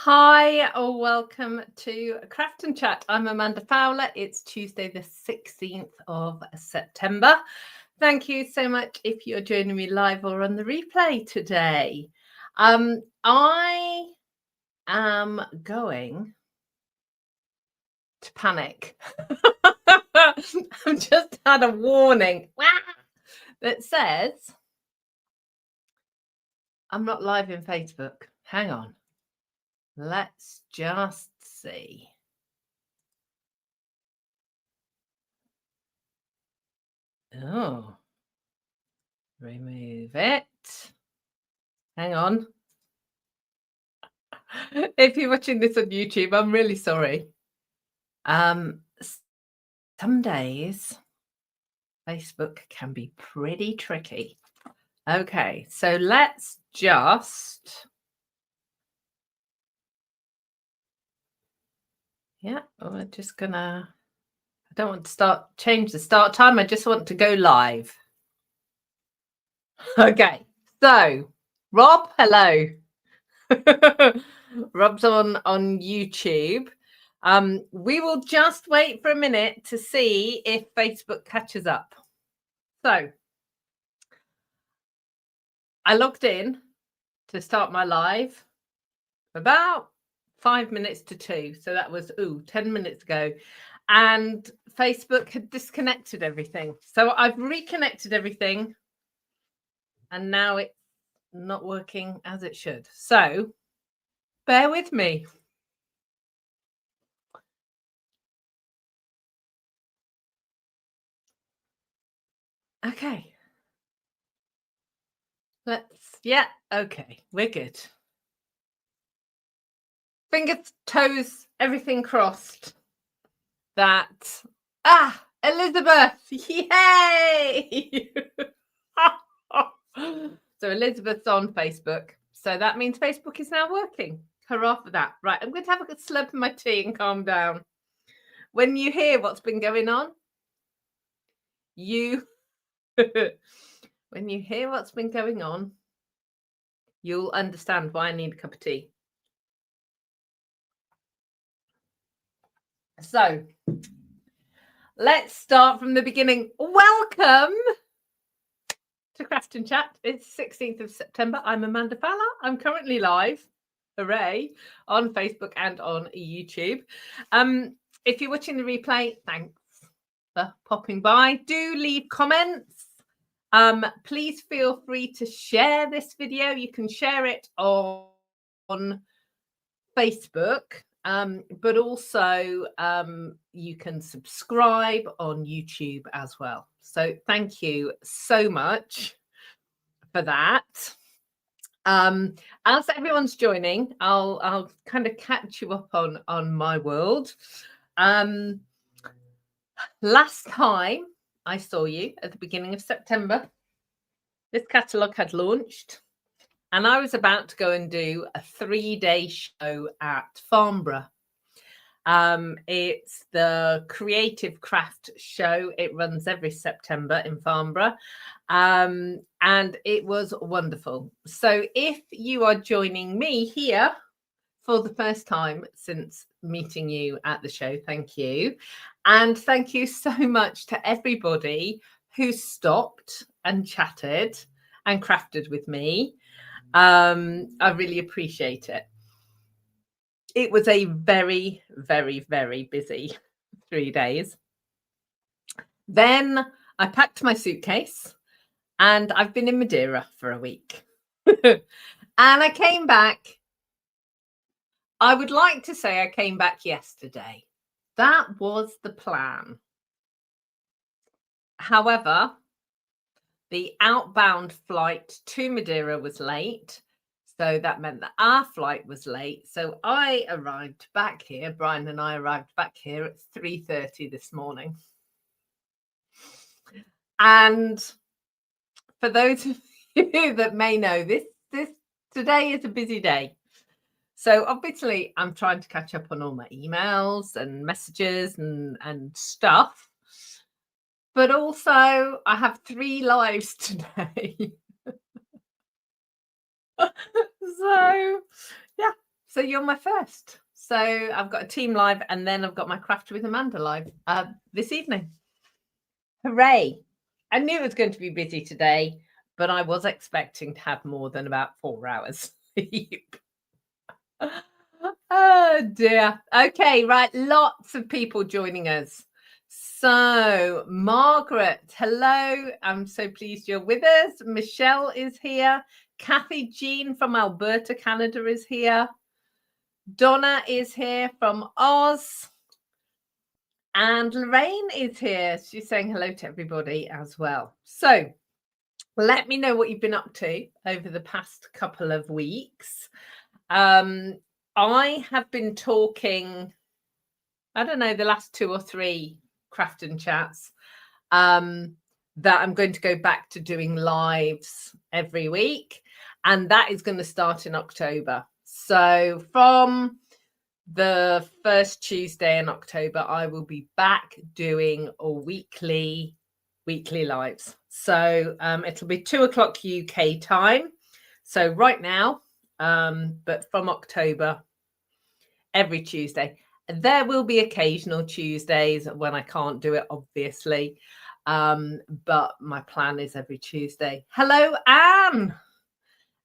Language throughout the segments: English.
Hi, or welcome to Craft and Chat. I'm Amanda Fowler. It's Tuesday, the 16th of September. Thank you so much if you're joining me live or on the replay today. I am going to panic. I've just had a warning that says I'm not live in Facebook. Hang on. Let's just see. Oh, remove it. Hang on. If you're watching this on YouTube, I'm really sorry. Some days Facebook can be pretty tricky. Okay, so let's just... Yeah, we're just gonna... I don't want to change the start time. I just want to go live. Okay, so Rob, hello. Rob's on YouTube. We will just wait for a minute to see if Facebook catches up. So I logged in to start my live about 5 minutes to 2. So that was 10 minutes ago. And Facebook had disconnected everything. So I've reconnected everything. And now it's not working as it should. So bear with me. Okay. Okay, we're good. Fingers, toes, everything crossed. That, Elizabeth, yay! So Elizabeth's on Facebook. So that means Facebook is now working. Hurrah for that. Right, I'm going to have a slurp of my tea and calm down. When you hear what's been going on, when you hear what's been going on, you'll understand why I need a cup of tea. So let's start from the beginning. Welcome to Craft and Chat. It's 16th of September. I'm Amanda Fowler. I'm currently live, hooray, on Facebook and on YouTube. If you're watching the replay, thanks for popping by. Do leave comments. Please feel free to share this video. You can share it on Facebook, but also you can subscribe on YouTube as well. So thank you so much for that. As everyone's joining, I'll kind of catch you up on my world. Last time I saw you at the beginning of September, this catalogue had launched. And I was about to go and do a 3-day show at Farnborough. It's the Creative Craft Show. It runs every September in Farnborough. And it was wonderful. So if you are joining me here for the first time since meeting you at the show, thank you. And thank you so much to everybody who stopped and chatted and crafted with me. I really appreciate it. It was a very, very, very busy 3 days. Then I packed my suitcase and I've been in Madeira for a week. And I came back. I would like to say I came back yesterday. That was the plan. However, the outbound flight to Madeira was late. So that meant that our flight was late. So I arrived back here. Brian and I arrived back here at 3:30 this morning. And for those of you that may know, this today is a busy day. So obviously I'm trying to catch up on all my emails and messages and stuff. But also I have 3 lives today. So, yeah. So you're my first. So I've got a team live, and then I've got my Craft with Amanda live this evening. Hooray. I knew it was going to be busy today, but I was expecting to have more than about 4 hours sleep. Oh dear. Okay, right. Lots of people joining us. So, Margaret, hello. I'm so pleased you're with us. Michelle is here. Kathy Jean from Alberta, Canada is here. Donna is here from Oz. And Lorraine is here. She's saying hello to everybody as well. So, let me know what you've been up to over the past couple of weeks. I have been talking, I don't know, the last 2 or 3 craft and chats, that I'm going to go back to doing lives every week. And that is going to start in October. So from the first Tuesday in October, I will be back doing a weekly lives. So it'll be 2:00 UK time. So right now, but from October, every Tuesday. There will be occasional Tuesdays when I can't do it, obviously. But my plan is every Tuesday. Hello, Anne.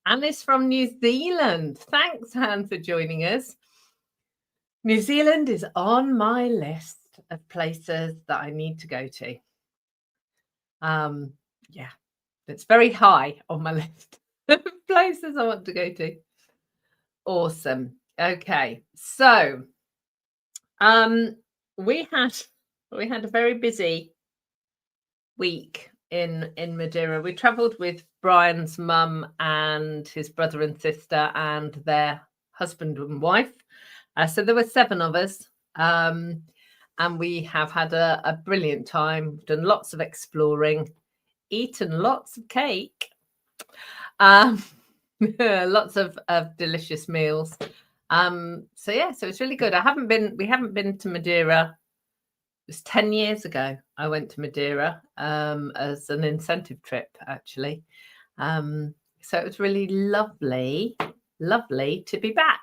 Anne is from New Zealand. Thanks, Anne, for joining us. New Zealand is on my list of places that I need to go to. Yeah, it's very high on my list of places I want to go to. Awesome. Okay, so we had a very busy week in Madeira. We traveled with Brian's mum and his brother and sister and their husband and wife. So there were 7 of us, and we have had a brilliant time, done lots of exploring, eaten lots of cake, lots of delicious meals. So yeah, so it's really good. We haven't been to Madeira. It was 10 years ago I went to Madeira as an incentive trip, actually. So it was really lovely to be back.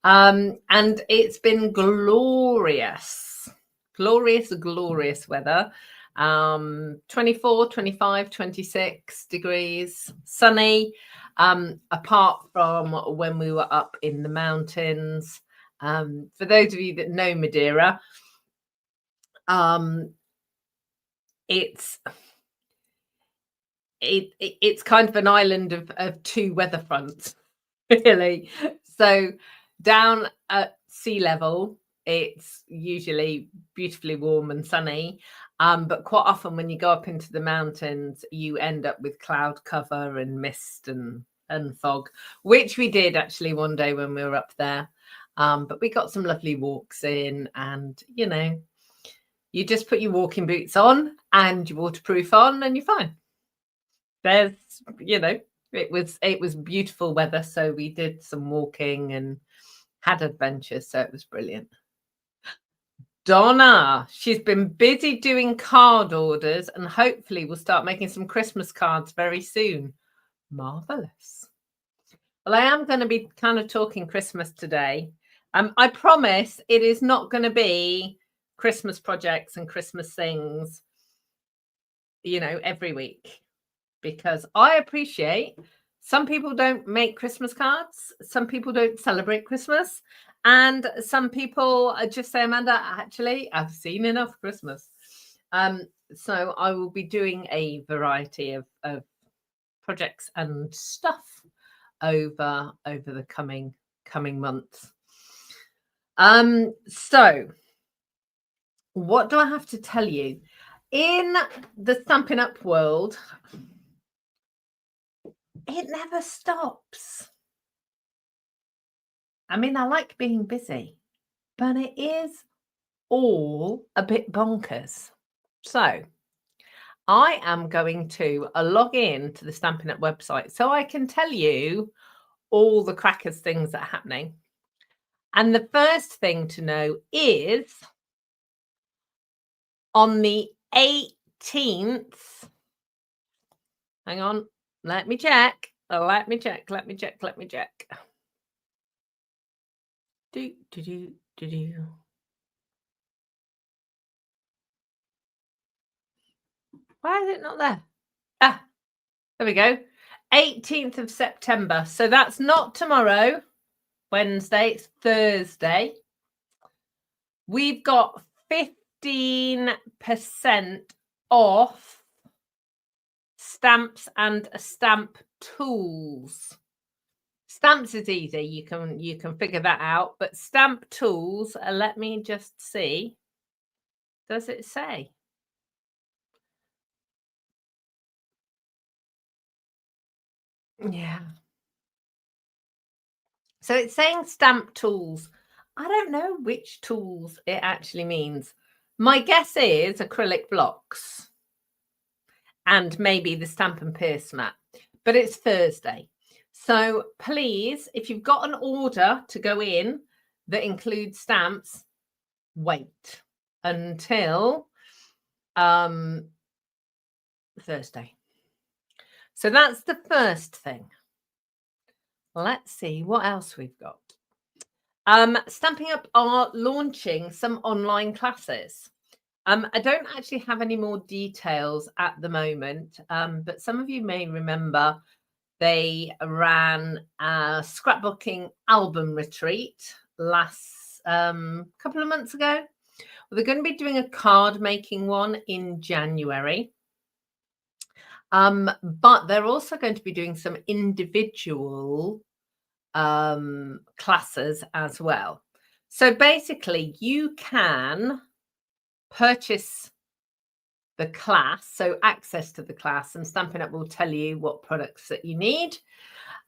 And it's been glorious weather. 24, 25, 26 degrees, sunny, apart from when we were up in the mountains. For those of you that know Madeira, it's kind of an island of 2 weather fronts, really. So down at sea level, it's usually beautifully warm and sunny. But quite often when you go up into the mountains, you end up with cloud cover and mist and fog, which we did actually one day when we were up there. But we got some lovely walks in, and you just put your walking boots on and your waterproof on and you're fine. There's, it was beautiful weather. So we did some walking and had adventures. So it was brilliant. Donna, she's been busy doing card orders and hopefully we'll start making some Christmas cards very soon. Marvelous. Well, I am going to be kind of talking Christmas today. I promise it is not going to be Christmas projects and Christmas things, every week, because I appreciate some people don't make Christmas cards. Some people don't celebrate Christmas. And some people just say, Amanda, actually, I've seen enough Christmas. So I will be doing a variety of projects and stuff over the coming months. So what do I have to tell you? In the Stampin' Up world, it never stops. I mean, I like being busy, but it is all a bit bonkers. So I am going to log in to the Stampin' Up website so I can tell you all the crackers things that are happening. And the first thing to know is on the 18th. Hang on, let me check. Do, do, do, do, do. Why is it not there? Ah, there we go. 18th of September. So that's not tomorrow, Wednesday, it's Thursday. We've got 15% off stamps and stamp tools. Stamps is easy, you can figure that out, but stamp tools, let me just see. Does it say? Yeah. So it's saying stamp tools. I don't know which tools it actually means. My guess is acrylic blocks and maybe the stamp and pierce mat, but it's Thursday. So please, if you've got an order to go in that includes stamps, wait until Thursday. So that's the first thing. Let's see what else we've got. Stamping Up are launching some online classes. I don't actually have any more details at the moment, but some of you may remember they ran a scrapbooking album retreat last couple of months ago. Well, they're going to be doing a card making one in January. But they're also going to be doing some individual classes as well. So basically, you can purchase the class, so access to the class, and Stampin' Up will tell you what products that you need.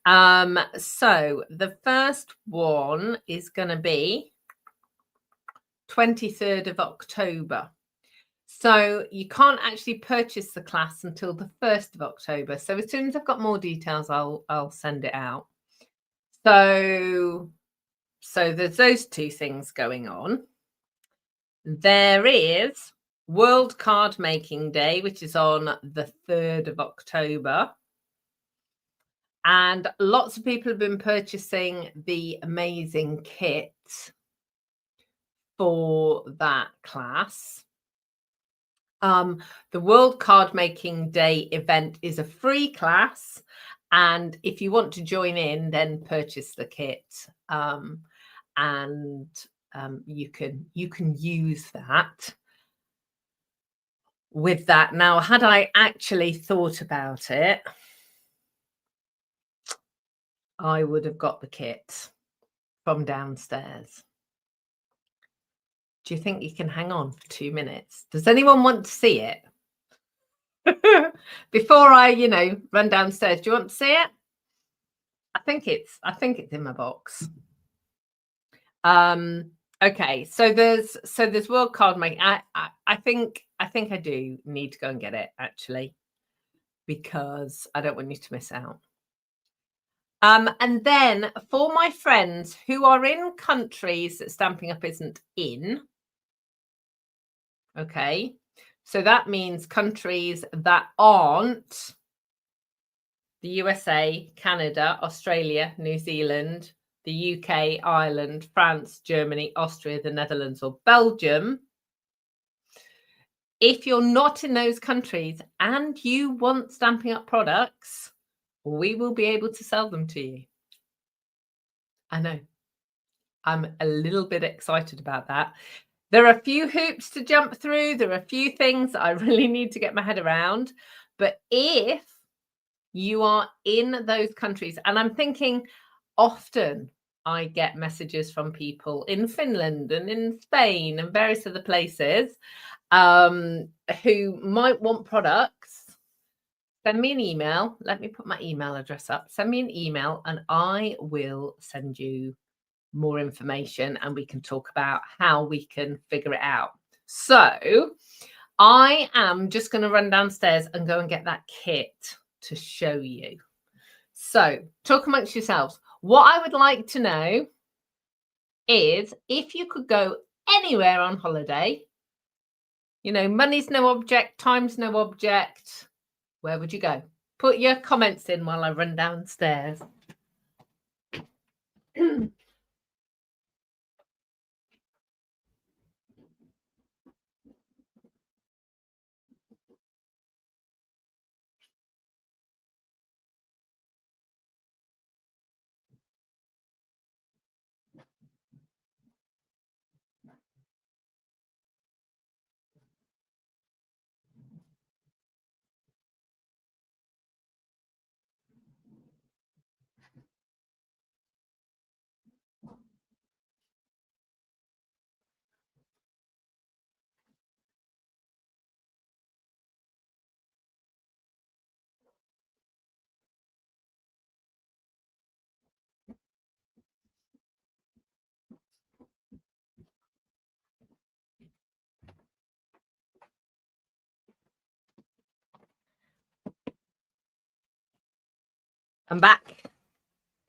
So the first one is going to be 23rd of October. So you can't actually purchase the class until the 1st of October. So as soon as I've got more details, I'll send it out. So there's those two things going on. There is World Card Making Day, which is on the 3rd of October. And lots of people have been purchasing the amazing kit for that class. The World Card Making Day event is a free class. And if you want to join in, then purchase the kit. And you can use that with that. Now, had I actually thought about it, I would have got the kit from downstairs. Do you think you can hang on for 2 minutes? Does anyone want to see it? Before I, run downstairs, do you want to see it? I think it's in my box. Okay, so there's World Card Making. I think I do need to go and get it actually, because I don't want you to miss out. And then for my friends who are in countries that Stampin' Up isn't in, okay, so that means countries that aren't the USA, Canada, Australia, New Zealand, the UK, Ireland, France, Germany, Austria, the Netherlands, or Belgium. If you're not in those countries and you want Stampin' Up products, we will be able to sell them to you. I know. I'm a little bit excited about that. There are a few hoops to jump through. There are a few things that I really need to get my head around. But if you are in those countries, and I'm thinking often I get messages from people in Finland and in Spain and various other places who might want products. Send me an email. Let me put my email address up. Send me an email and I will send you more information and we can talk about how we can figure it out. So I am just going to run downstairs and go and get that kit to show you. So talk amongst yourselves. What I would like to know is if you could go anywhere on holiday, money's no object, time's no object, where would you go? Put your comments in while I run downstairs. I'm back.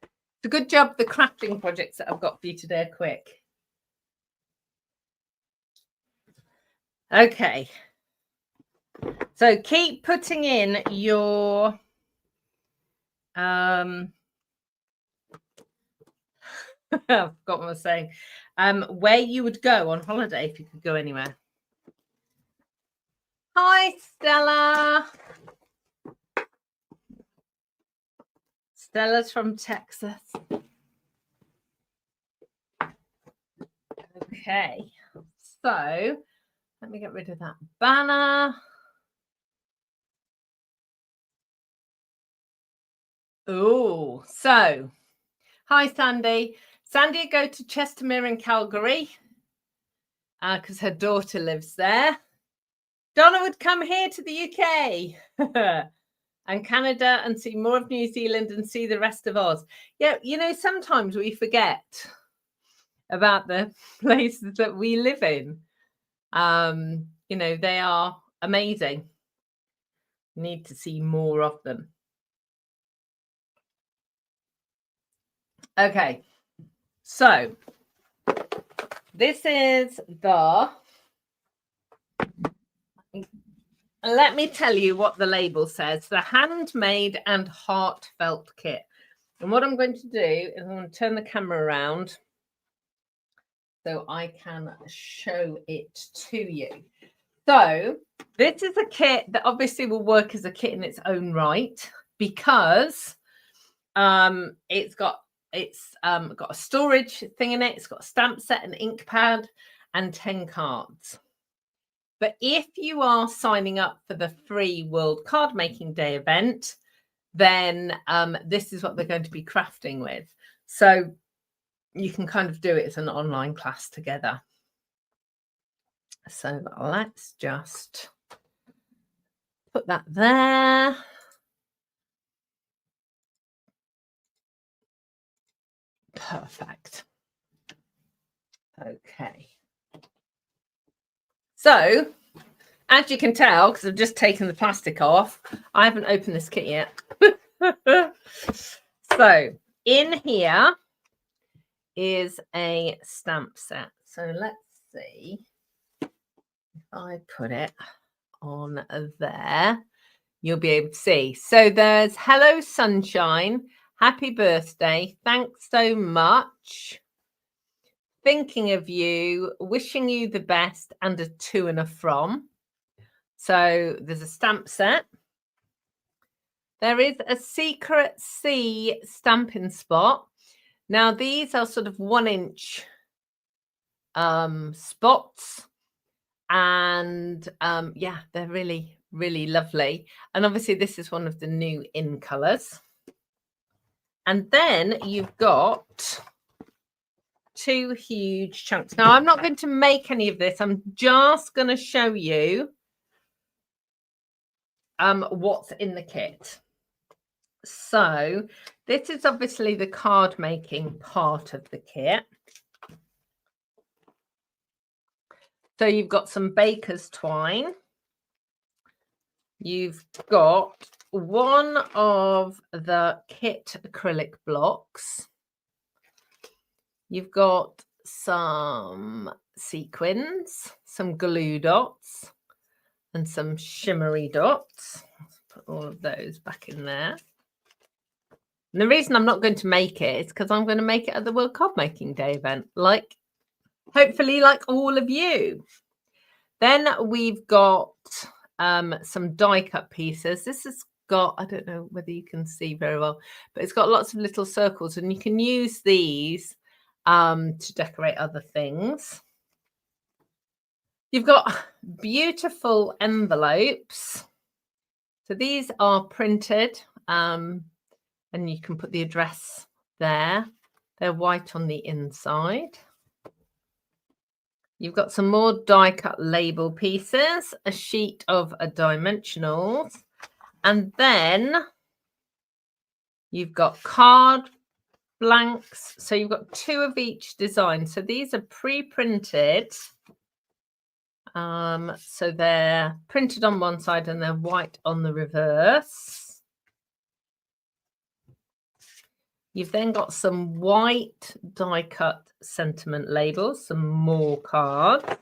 It's a good job the crafting projects that I've got for you today are quick. Okay. So keep putting in your I've forgot what I was saying. Where you would go on holiday if you could go anywhere. Hi, Stella. Stella's from Texas. Okay, so let me get rid of that banner. Oh, so hi, Sandy. Sandy go to Chestermere in Calgary because her daughter lives there. Donna would come here to the UK and Canada and see more of New Zealand and see the rest of Oz. Yeah, you know, sometimes we forget about the places that we live in. You know, they are amazing. Need to see more of them. Okay, so this is the, let me tell you what the label says, the handmade and heartfelt kit. And what I'm going to do is I'm going to turn the camera around so I can show it to you. So this is a kit that obviously will work as a kit in its own right because it's got a storage thing in it. It's got a stamp set, an ink pad, and 10 cards. But if you are signing up for the free World Card Making Day event, then this is what they're going to be crafting with. So you can kind of do it as an online class together. So let's just put that there. Perfect. Okay. So, as you can tell, because I've just taken the plastic off, I haven't opened this kit yet. So, in here is a stamp set. So, let's see if I put it on there. You'll be able to see. So, there's Hello Sunshine, Happy Birthday, thanks so much, thinking of you, wishing you the best, and a to and a from. So there's a stamp set. There is a Secret C stamping spot. Now these are sort of 1-inch spots, and yeah, they're really, really lovely. And obviously this is one of the new in colors. And then you've got 2 huge chunks. Now I'm not going to make any of this. I'm just going to show you what's in the kit. So this is obviously the card making part of the kit. So you've got some baker's twine. You've got one of the kit acrylic blocks. You've got some sequins, some glue dots, and some shimmery dots. Let's put all of those back in there. And the reason I'm not going to make it is because I'm going to make it at the World Card Making Day event, like hopefully like all of you. Then we've got some die cut pieces. This has got, I don't know whether you can see very well, but it's got lots of little circles, and you can use these to decorate other things. You've got beautiful envelopes. So these are printed, and you can put the address there. They're white on the inside. You've got some more die cut label pieces, a sheet of dimensionals, and then you've got card blanks. So you've got 2 of each design. So these are pre-printed. So they're printed on one side and they're white on the reverse. You've then got some white die cut sentiment labels, some more cards.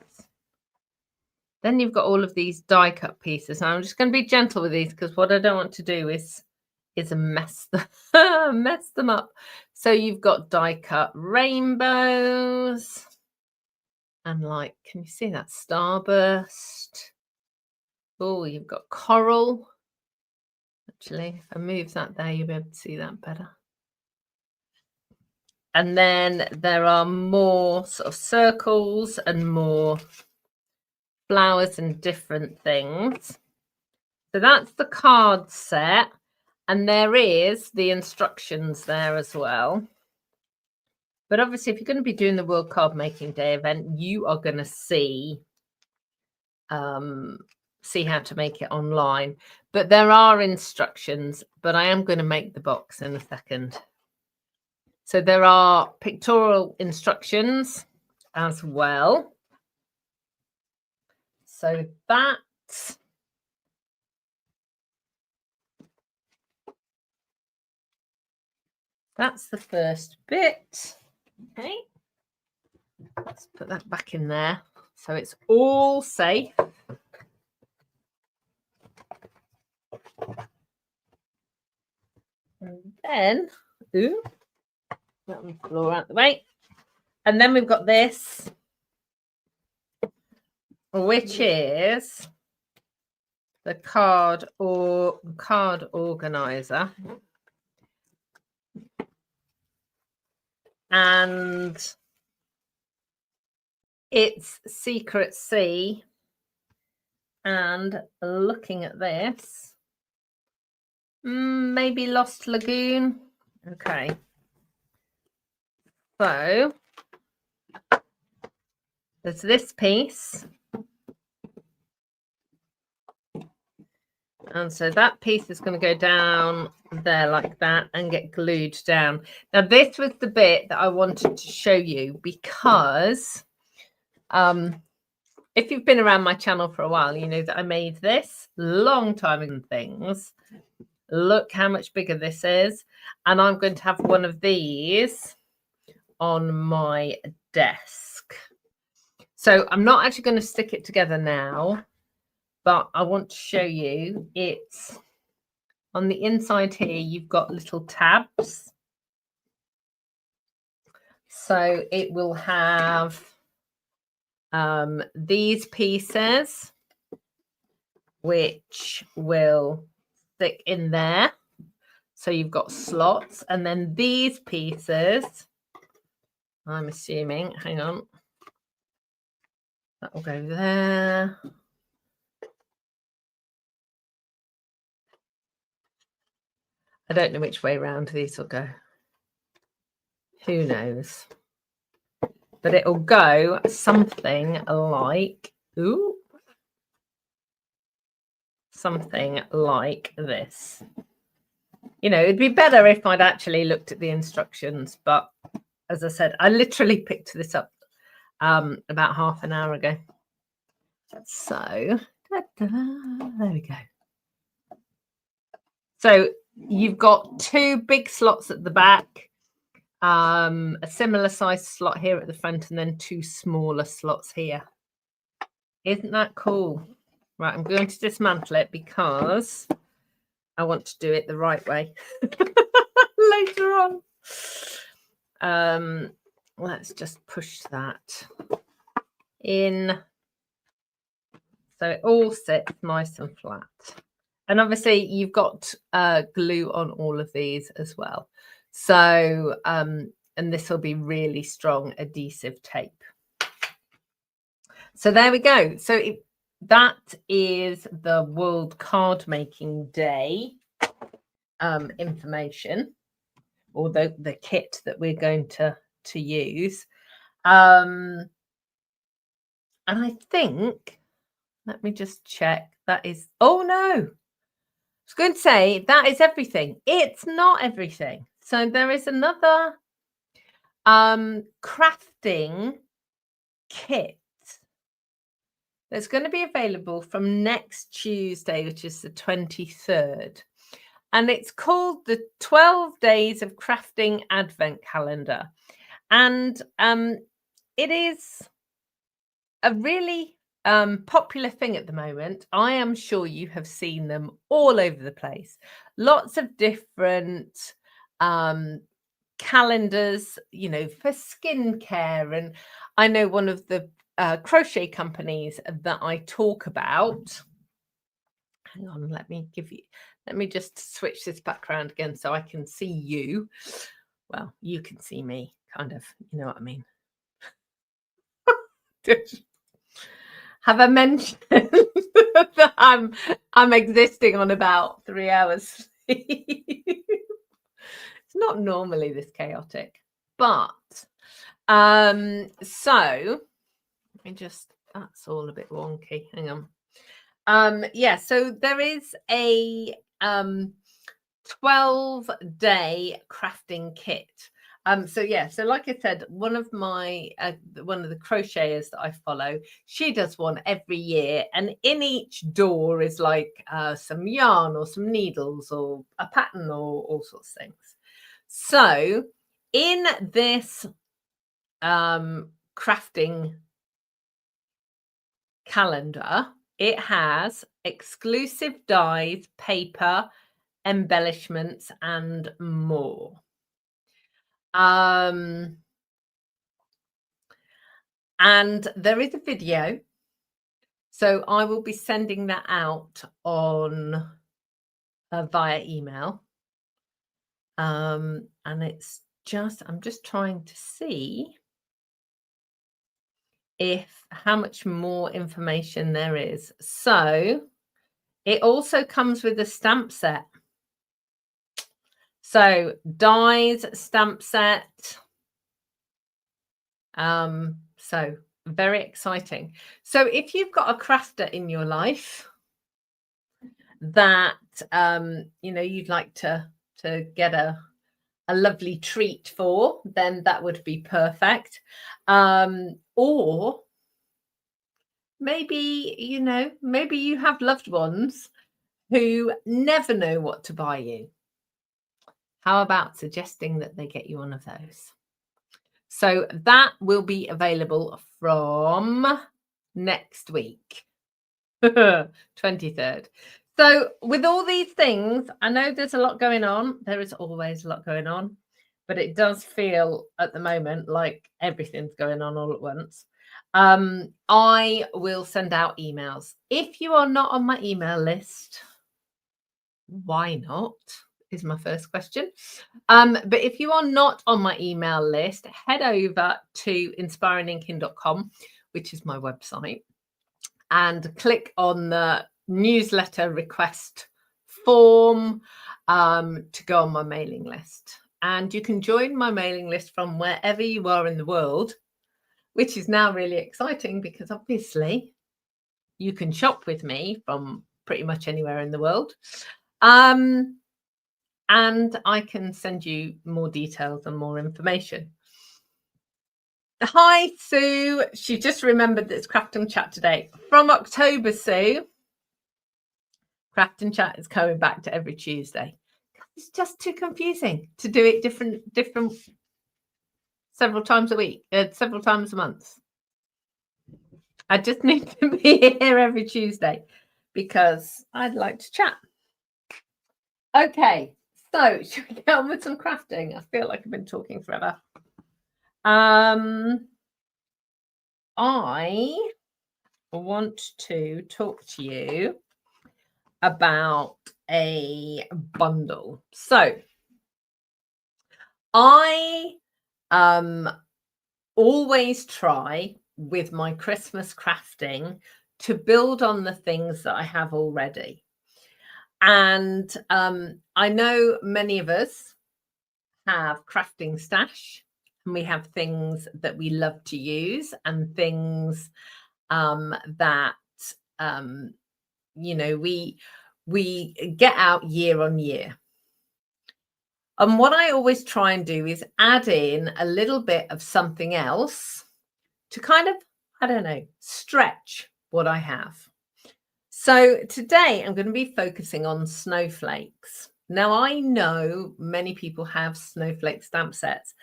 Then you've got all of these die cut pieces. Now I'm just going to be gentle with these because what I don't want to do is mess them up. So you've got die cut rainbows and like, can you see that starburst? Oh, you've got coral. Actually, if I move that there, you'll be able to see that better. And then there are more sort of circles and more flowers and different things. So that's the card set. And there is the instructions there as well. But obviously, if you're going to be doing the World Card Making Day event, you are going to see how to make it online. But there are instructions, but I am going to make the box in a second. So there are pictorial instructions as well. So that's the first bit. Okay. Let's put that back in there. So it's all safe. And then, that one floor out the way. And then we've got this, which is the card organizer. And it's Secret Sea. And looking at this, maybe Lost Lagoon. Okay. So there's this piece. And so that piece is going to go down there like that and get glued down. Now, this was the bit that I wanted to show you because if you've been around my channel for a while, you know that I made this long time ago. Things. Look how much bigger this is. And I'm going to have one of these on my desk. So I'm not actually going to stick it together now, but I want to show you it's on the inside here. You've got little tabs. So it will have these pieces, which will stick in there. So you've got slots, and then these pieces, I'm assuming, hang on, that will go there. I don't know which way around these will go. Who knows? But it'll go something like, something like this. You know, it'd be better if I'd actually looked at the instructions, but as I said, I literally picked this up about half an hour ago. So, there we go. So you've got two big slots at the back, a similar size slot here at the front, and then two smaller slots here. Isn't that cool? Right, I'm going to dismantle it because I want to do it the right way later on. Let's just push that in so it all sits nice and flat. And obviously you've got glue on all of these as well. So, and this will be really strong adhesive tape. So there we go. So that is the World Card Making Day information, or the kit that we're going to use. And I think, let me just check, that is, oh no, I was going to say that is everything. It's not everything. So there is another crafting kit that's going to be available from next Tuesday, which is the 23rd. and it's called the 12 Days of Crafting Advent Calendar. And it is a really popular thing at the moment. I am sure you have seen them all over the place. Lots of different calendars, for skincare. And I know one of the crochet companies that I talk about. Hang on, let me just switch this background again so I can see you. Well, you can see me, kind of, you know what I mean. Have I mentioned that I'm existing on about 3 hours sleep? It's not normally this chaotic, but so that's all a bit wonky. Hang on. Yeah, so there is a 12-day crafting kit. So like I said, one of the crocheters that I follow, she does one every year, and in each door is like some yarn or some needles or a pattern or all sorts of things. So in this crafting calendar, it has exclusive dies, paper, embellishments, and more. And there is a video, so I will be sending that out on via email. And it's I'm just trying to see how much more information there is. So it also comes with a stamp set. So dies, stamp set. So very exciting. So if you've got a crafter in your life that you'd like to get a lovely treat for, then that would be perfect. Or maybe you have loved ones who never know what to buy you. How about suggesting that they get you one of those? So that will be available from next week, 23rd. So with all these things, I know there's a lot going on. There is always a lot going on, but it does feel at the moment like everything's going on all at once. I will send out emails. If you are not on my email list, why not? Is my first question. But if you are not on my email list, head over to inspiringinking.com, which is my website, and click on the newsletter request form to go on my mailing list. And you can join my mailing list from wherever you are in the world, which is now really exciting because obviously you can shop with me from pretty much anywhere in the world. And I can send you more details and more information. Hi, Sue. She just remembered that it's Craft and Chat today. From October, Sue, Craft and Chat is coming back to every Tuesday. It's just too confusing to do it different several times a week, several times a month. I just need to be here every Tuesday because I'd like to chat. Okay. So, should we get on with some crafting? I feel like I've been talking forever. I want to talk to you about a bundle. So, I always try with my Christmas crafting to build on the things that I have already. And I know many of us have crafting stash, and we have things that we love to use and things that we get out year on year. And what I always try and do is add in a little bit of something else to kind of, I don't know, stretch what I have. So today I'm going to be focusing on snowflakes. Now, I know many people have Snowflake stamp sets.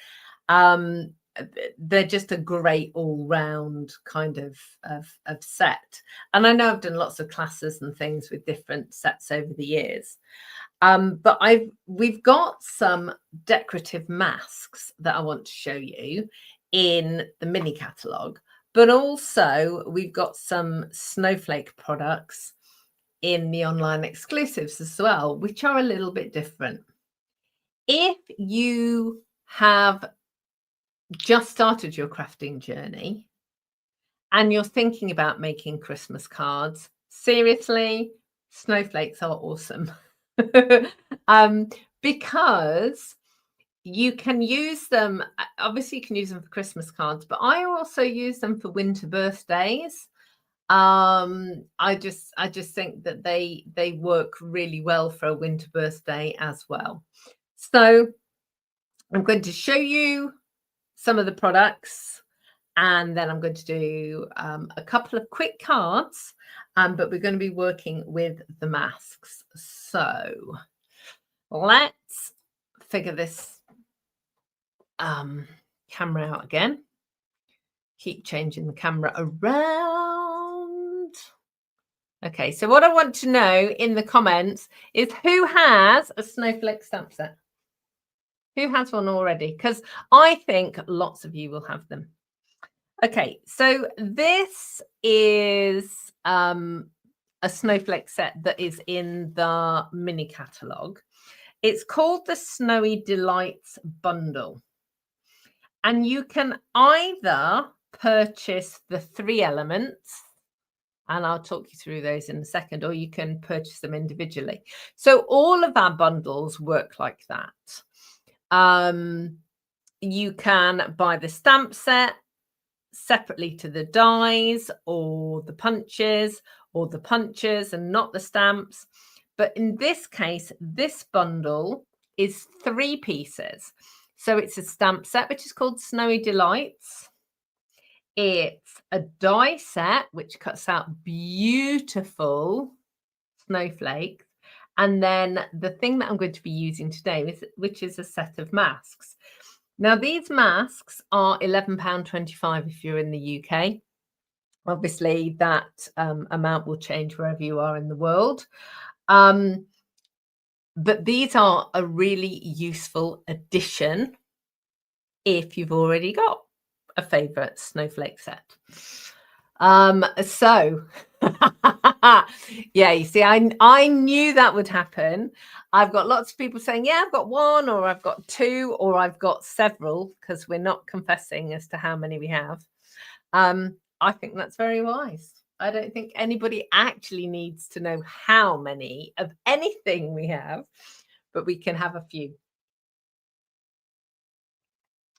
They're just a great all-round kind of set. And I know I've done lots of classes and things with different sets over the years. But we've got some decorative masks that I want to show you in the mini catalogue, but also we've got some Snowflake products in the online exclusives as well, which are a little bit different. If you have just started your crafting journey and you're thinking about making Christmas cards, seriously, Snowflakes are awesome. Because you can use them, obviously you can use them for Christmas cards, but I also use them for winter birthdays. I just think that they work really well for a winter birthday as well. So I'm going to show you some of the products, and then I'm going to do a couple of quick cards, but we're going to be working with the masks. So let's figure this camera out again. Keep changing the camera around. Okay, so what I want to know in the comments is who has a Snowflake stamp set? Who has one already? Because I think lots of you will have them. Okay, so this is a Snowflake set that is in the mini catalogue. It's called the Snowy Delights Bundle. And you can either purchase the 3 elements, and I'll talk you through those in a second, or you can purchase them individually. So all of our bundles work like that. You can buy the stamp set separately to the dies or the punches, or the punches and not the stamps. But in this case, this bundle is 3 pieces. So it's a stamp set, which is called Snowy Delights. It's a die set, which cuts out beautiful snowflakes. And then the thing that I'm going to be using today, which is a set of masks. Now, these masks are £11.25 if you're in the UK. Obviously, that amount will change wherever you are in the world. But these are a really useful addition if you've already got a favourite Snowflake set. So yeah, you see, I knew that would happen. I've got lots of people saying, yeah, I've got 1, or I've got 2, or I've got several, because we're not confessing as to how many we have. I think that's very wise. I don't think anybody actually needs to know how many of anything we have, but we can have a few.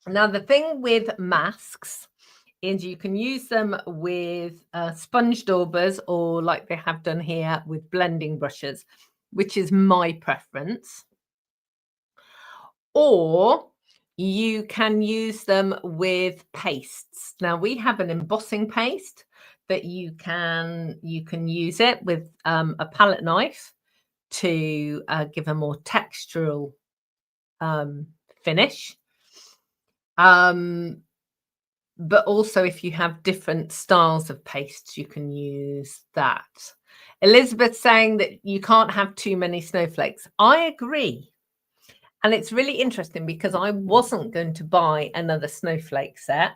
Now, the thing with masks is you can use them with sponge daubers, or like they have done here with blending brushes, which is my preference. Or you can use them with pastes. Now, we have an embossing paste that you can use it with a palette knife to give a more textural finish. But also, if you have different styles of pastes, you can use that. Elizabeth's saying that you can't have too many snowflakes. I agree. And it's really interesting because I wasn't going to buy another snowflake set,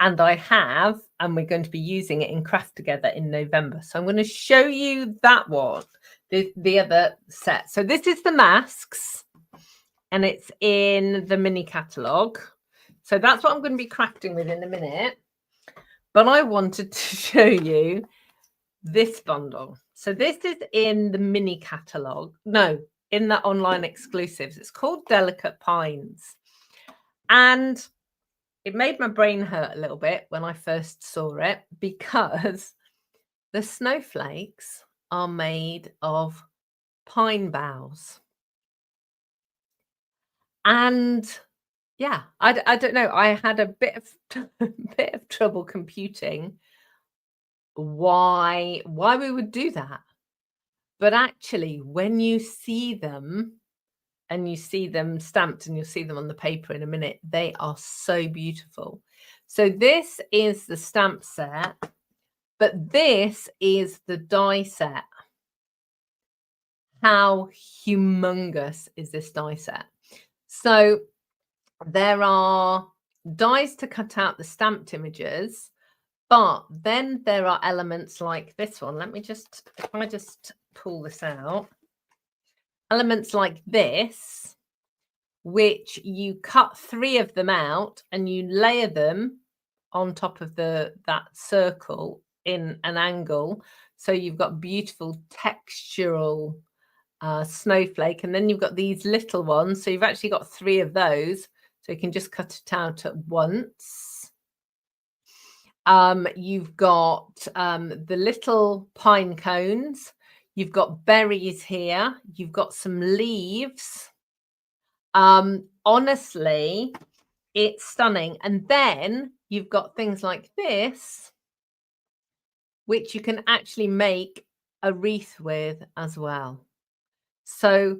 and I have, and we're going to be using it in Craft Together in November. So I'm going to show you that one, the other set. So this is the masks, and it's in the mini catalogue. So that's what I'm going to be crafting with in a minute. But I wanted to show you this bundle. So this is in the mini catalogue. No, in the online exclusives. It's called Delicate Pines. And it made my brain hurt a little bit when I first saw it, because the snowflakes are made of pine boughs. And yeah, I don't know. I had a bit of trouble computing why we would do that. But actually, when you see them, and you see them stamped, and you'll see them on the paper in a minute, they are so beautiful. So this is the stamp set, but this is the die set. How humongous is this die set? So there are dies to cut out the stamped images, but then there are elements like this one. Let me just, if I just pull this out, elements like this, which you cut 3 of them out and you layer them on top of that circle in an angle. So you've got beautiful textural snowflake, and then you've got these little ones. So you've actually got 3 of those. So you can just cut it out at once. You've got the little pine cones. You've got berries here. You've got some leaves. Honestly, it's stunning. And then you've got things like this, which you can actually make a wreath with as well. So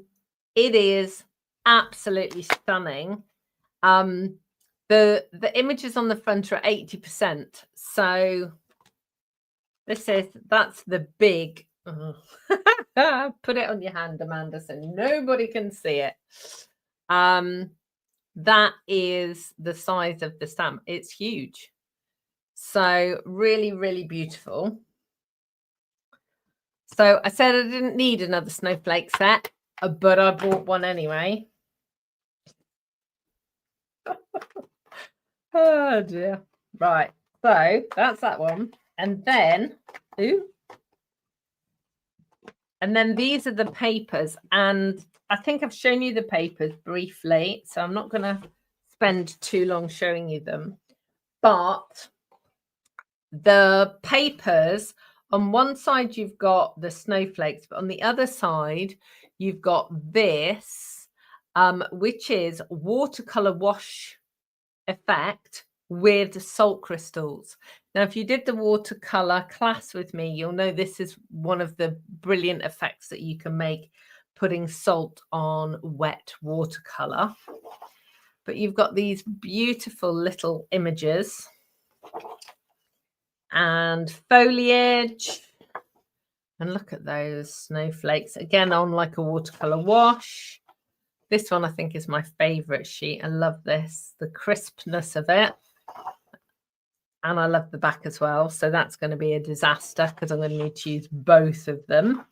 it is absolutely stunning. The images on the front are 80%. So that's the big, put it on your hand, Amanda, so nobody can see it. That is the size of the stamp. It's huge. So really, really beautiful. So I said I didn't need another snowflake set, but I bought one anyway. Oh dear. Right. So that's that one. And then, and then these are the papers. And I think I've shown you the papers briefly, so I'm not going to spend too long showing you them. But the papers, on one side you've got the snowflakes, but on the other side you've got this, which is watercolor wash effect with salt crystals. Now, if you did the watercolor class with me, you'll know this is one of the brilliant effects that you can make, putting salt on wet watercolor. But you've got these beautiful little images and foliage. And look at those snowflakes, again on like a watercolor wash. This one I think is my favorite sheet. I love this, the crispness of it. And I love the back as well. So that's going to be a disaster because I'm going to need to use both of them.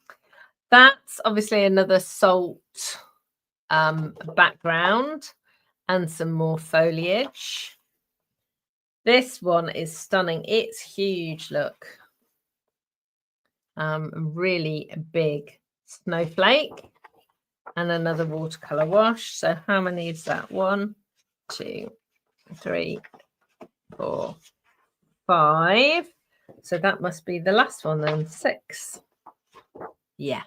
That's obviously another salt background and some more foliage. This one is stunning. It's huge, look. Really big snowflake and another watercolor wash. So how many is that? 1, 2, 3, 4, 5. So that must be the last one then. 6. Yeah,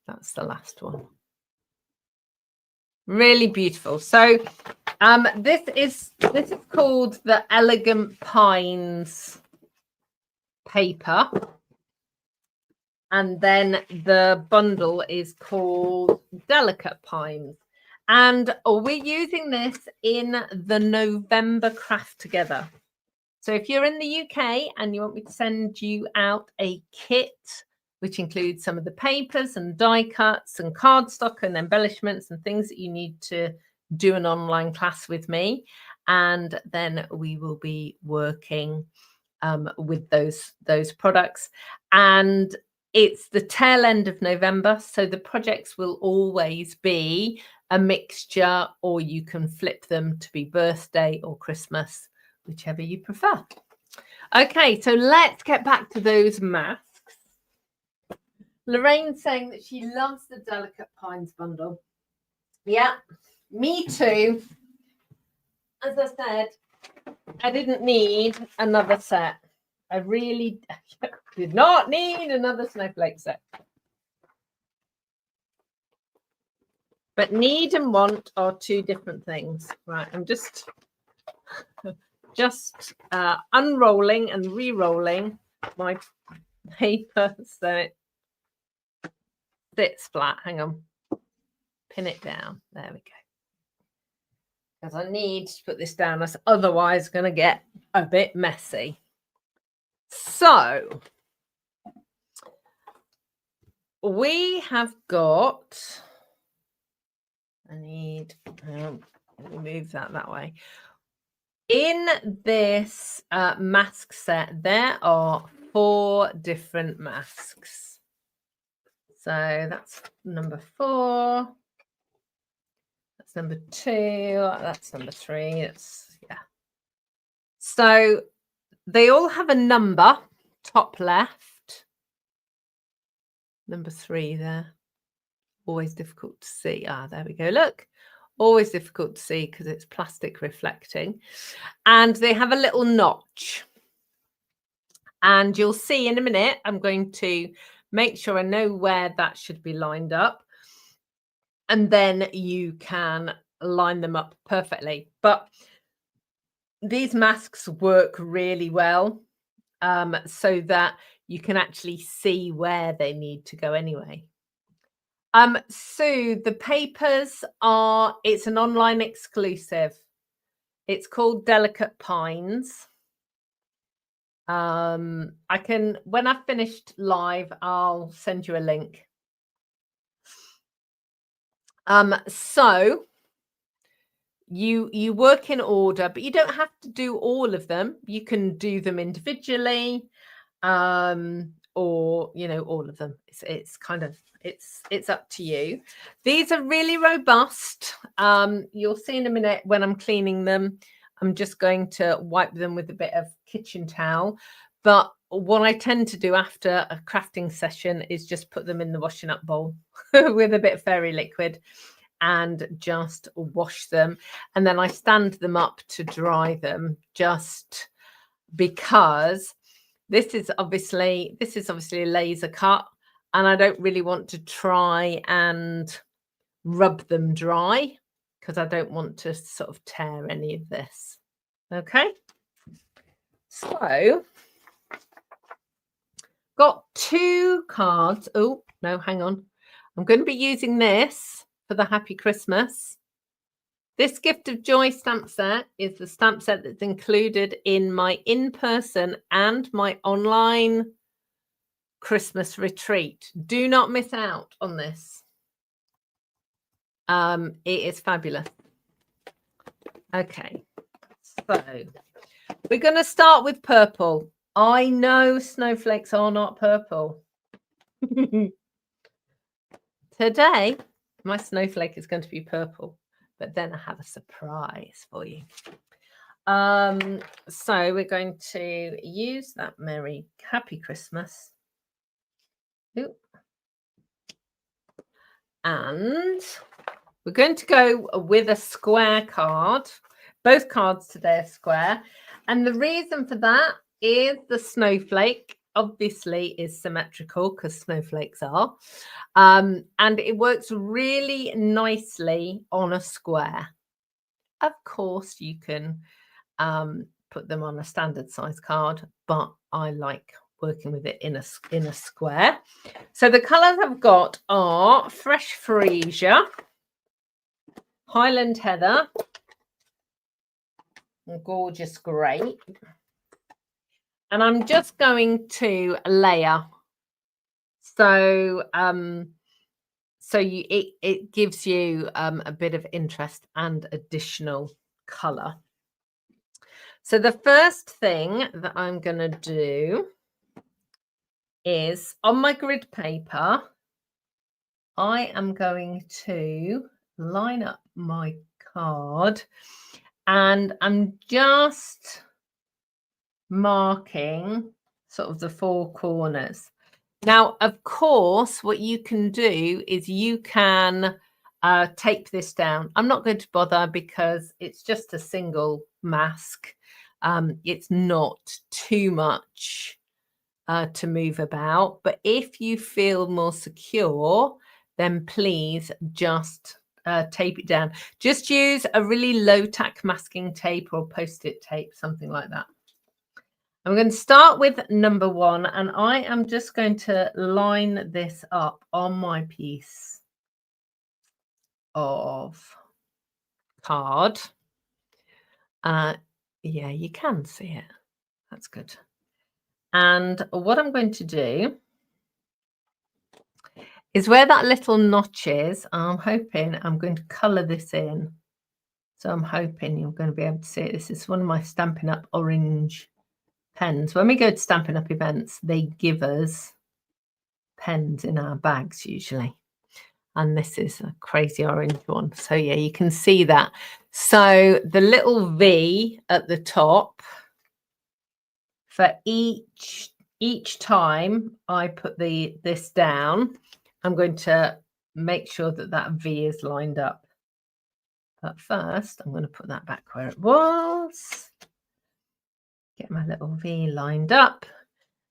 that's the last one. Really beautiful. So this is called the Elegant Pines paper. And then the bundle is called Delicate Pines. And we're using this in the November Craft Together. So if you're in the UK and you want me to send you out a kit, which includes some of the papers and die cuts and cardstock and embellishments and things that you need to do an online class with me, and then we will be working with those products. And it's the tail end of November, so the projects will always be a mixture, or you can flip them to be birthday or Christmas, whichever you prefer. Okay, so let's get back to those masks. Lorraine's saying that she loves the Delicate Pines bundle. Yeah, me too. As I said, I didn't need another set. I really did not need another snowflake set. But need and want are 2 different things. Right, I'm just unrolling and re-rolling my paper. So sits flat. Hang on. Pin it down. There we go. Because I need to put this down, that's otherwise going to get a bit messy. So we have got, I need, let me move that way. In this mask set, there are 4 different masks. So that's number 4. That's number 2. That's number 3. It's, yeah. So they all have a number, top left. Number 3 there. Always difficult to see. Ah, there we go. Look, always difficult to see because it's plastic reflecting. And they have a little notch. And you'll see in a minute, I'm going to make sure I know where that should be lined up. And then you can line them up perfectly. But these masks work really well so that you can actually see where they need to go anyway. So the papers are, it's an online exclusive. It's called Delicate Pines. I can, when I've finished live, I'll send you a link. So you work in order, but you don't have to do all of them. You can do them individually, or you know, all of them. It's kind of, it's up to you. These are really robust. You'll see in a minute when I'm cleaning them. I'm just going to wipe them with a bit of kitchen towel. But what I tend to do after a crafting session is just put them in the washing up bowl with a bit of fairy liquid and just wash them. And then I stand them up to dry them, just because this is obviously a laser cut, and I don't really want to try and rub them dry because I don't want to sort of tear any of this. Okay, so got 2 cards. Oh no, hang on, I'm going to be using this for the Happy Christmas. This Gift of Joy stamp set is the stamp set that's included in my in-person and my online Christmas retreat. Do not miss out on this. It is fabulous. Okay, so we're going to start with purple. I know snowflakes are not purple. Today, my snowflake is going to be purple, but then I have a surprise for you. So we're going to use that Merry Happy Christmas. Ooh. And we're going to go with a square card. Both cards today are square. And the reason for that is the snowflake obviously is symmetrical because snowflakes are. And it works really nicely on a square. Of course, you can put them on a standard size card, but I like working with it in a square. So the colours I've got are Fresh Freesia, Highland Heather, and Gorgeous Grey. And I'm just going to layer. So it gives you a bit of interest and additional colour. So the first thing that I'm going to do is on my grid paper, I am going to line up my card and I'm just marking sort of the 4 corners. Now, of course, what you can do is you can tape this down. I'm not going to bother because it's just a single mask. It's not too much to move about. But if you feel more secure, then please just tape it down. Just use a really low tack masking tape or post-it tape, something like that. I'm going to start with number 1, and I am just going to line this up on my piece of card. Yeah, you can see it. That's good. And what I'm going to do is where that little notch is, I'm hoping I'm going to colour this in. So I'm hoping you're going to be able to see it. This is one of my Stampin' Up orange pens. When we go to Stampin' Up events, they give us pens in our bags usually. And this is a crazy orange one. So yeah, you can see that. So the little V at the top, for each time I put this down, I'm going to make sure that that V is lined up. But first, I'm going to put that back where it was. Get my little V lined up.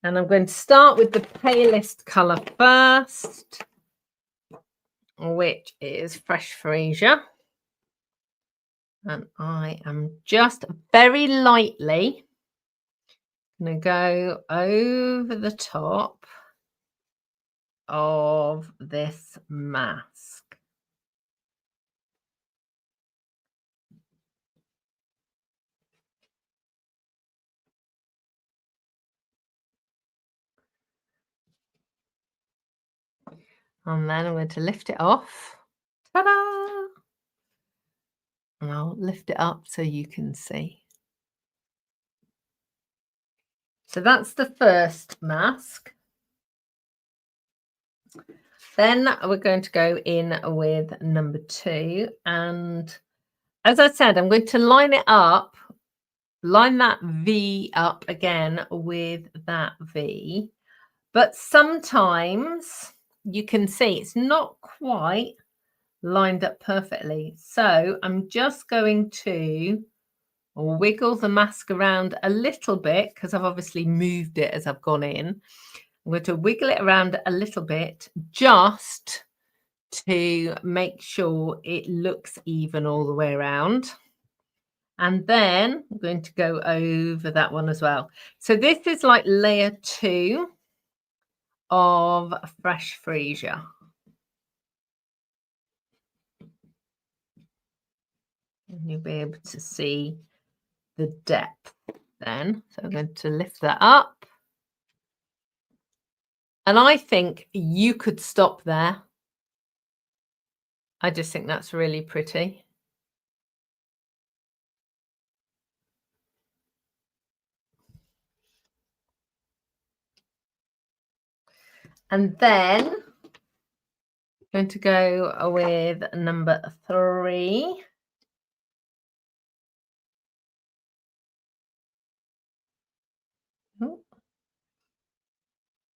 And I'm going to start with the palest colour first, which is Fresh Freesia. And I am just very lightly going to go over the top of this mask. And then I'm going to lift it off. Ta-da! And I'll lift it up so you can see. So that's the first mask. Then we're going to go in with number 2. And as I said, I'm going to line it up, line that V up again with that V. But sometimes you can see it's not quite lined up perfectly. So I'm just going to wiggle the mask around a little bit because I've obviously moved it as I've gone in. I'm going to wiggle it around a little bit just to make sure it looks even all the way around. And then I'm going to go over that one as well. So this is like layer 2 of Fresh Freesia. And you'll be able to see the depth then. So I'm going to lift that up. And I think you could stop there. I just think that's really pretty. And then I'm going to go with number 3. Oh,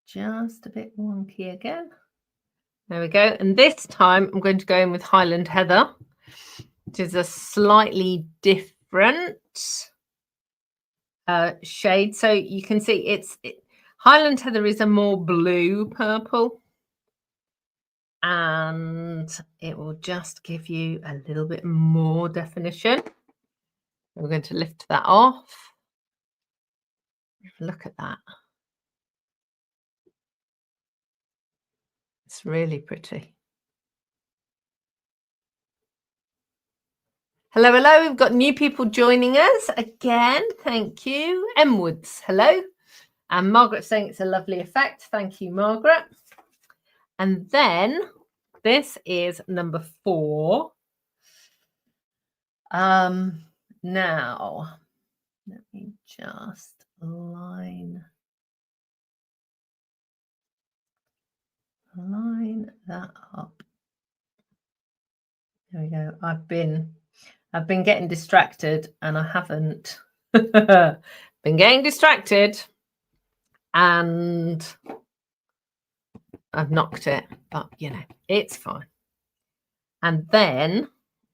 just a bit wonky again. There we go. And this time I'm going to go in with Highland Heather, which is a slightly different shade. So you can see Highland Heather is a more blue purple. And it will just give you a little bit more definition. We're going to lift that off. Look at that. It's really pretty. Hello, hello. We've got new people joining us again. Thank you. M Woods, hello. And Margaret saying it's a lovely effect. Thank you, Margaret. And then this is number 4. Now, let me just line that up. There we go. I've been getting distracted and I haven't been getting distracted and I've knocked it, but you know, it's fine. And then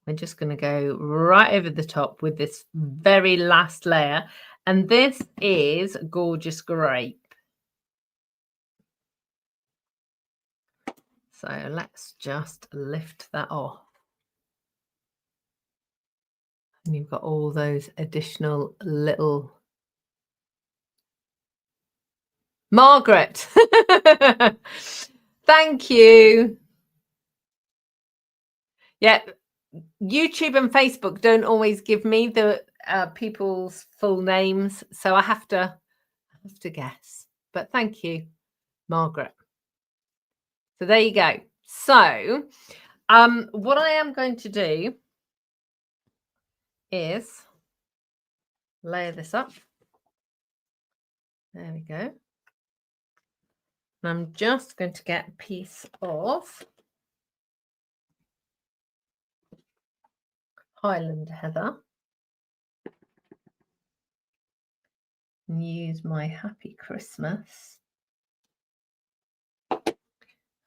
we're just going to go right over the top with this very last layer. And this is Gorgeous Grape. So let's just lift that off. And you've got all those additional little Margaret. Thank you. Yeah, YouTube and Facebook don't always give me the people's full names, so I have to guess. But thank you, Margaret. So there you go. So what I am going to do is layer this up. There we go. And I'm just going to get a piece of Highland heather and use my Happy Christmas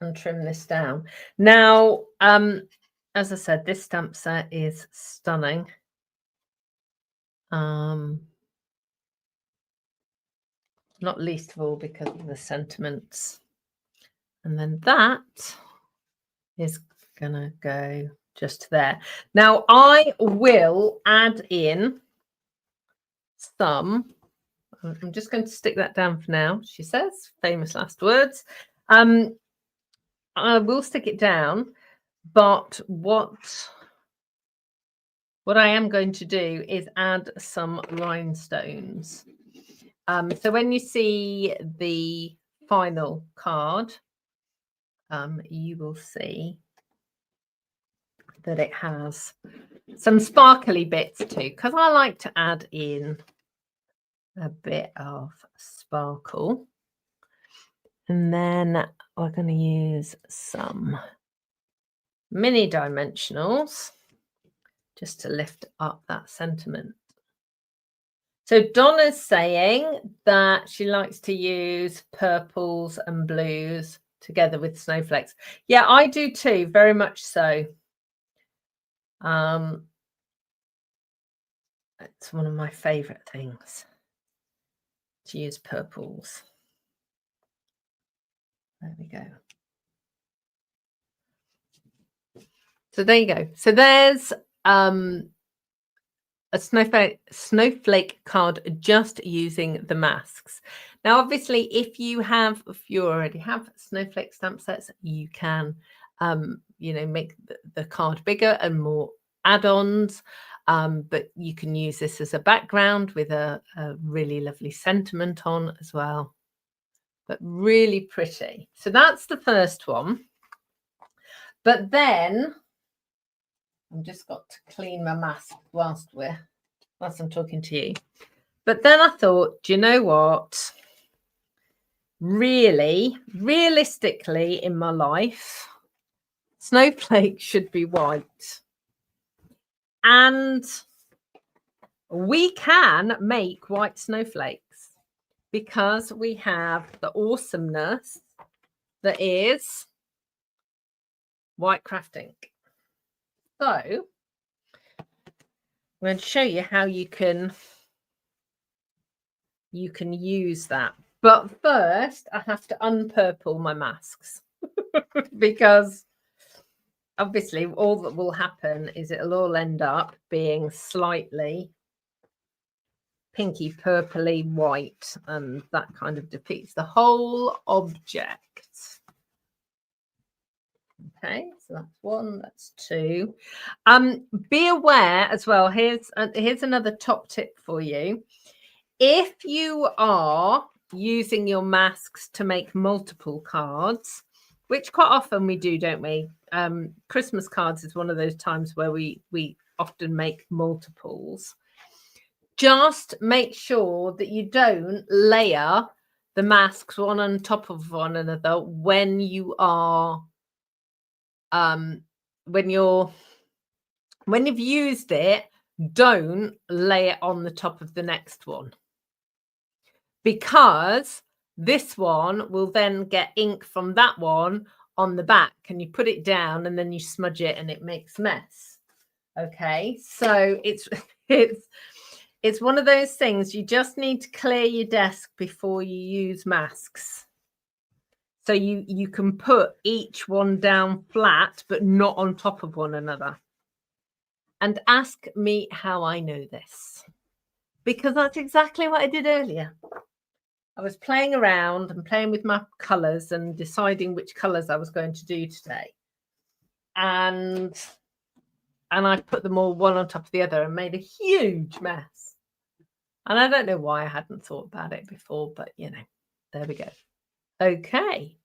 and trim this down. Now, as I said, this stamp set is stunning. Not least of all because of the sentiments. And then that is gonna go just there. Now I will add in some, I'm just going to stick that down for now, she says, famous last words. I will stick it down, but what I am going to do is add some rhinestones. So when you see the final card, you will see that it has some sparkly bits too, because I like to add in a bit of sparkle. And then we're going to use some mini dimensionals just to lift up that sentiment. So Donna's saying that she likes to use purples and blues together with snowflakes. Yeah, I do too, very much so. It's one of my favorite things to use purples. There we go. So there you go. So there's a snowflake card just using the masks. Now, obviously, if you already have snowflake stamp sets, you can, make the card bigger and more add-ons. But you can use this as a background with a really lovely sentiment on as well. But really pretty. So that's the first one. But then I've just got to clean my mask whilst I'm talking to you. But then I thought, do you know what? Really, realistically in my life, snowflake should be white. And we can make white snowflakes because we have the awesomeness that is white craft ink. So I'm going to show you how you can use that. But first, I have to unpurple my masks because obviously all that will happen is it'll all end up being slightly pinky purpley white, and that kind of defeats the whole object. Okay, so that's one, that's two. Be aware as well, here's another top tip for you. If you are using your masks to make multiple cards, which quite often we do, don't we? Christmas cards is one of those times where we often make multiples. Just make sure that you don't layer the masks one on top of one another when you are when you've used it. Don't lay it on the top of the next one, because this one will then get ink from that one on the back, and you put it down and then you smudge it and it makes a mess. Okay, so it's one of those things, you just need to clear your desk before you use masks. So you can put each one down flat, but not on top of one another. And ask me how I know this, because that's exactly what I did earlier. I was playing around and playing with my colours and deciding which colours I was going to do today. And I put them all one on top of the other and made a huge mess. And I don't know why I hadn't thought about it before, but you know, there we go. Okay.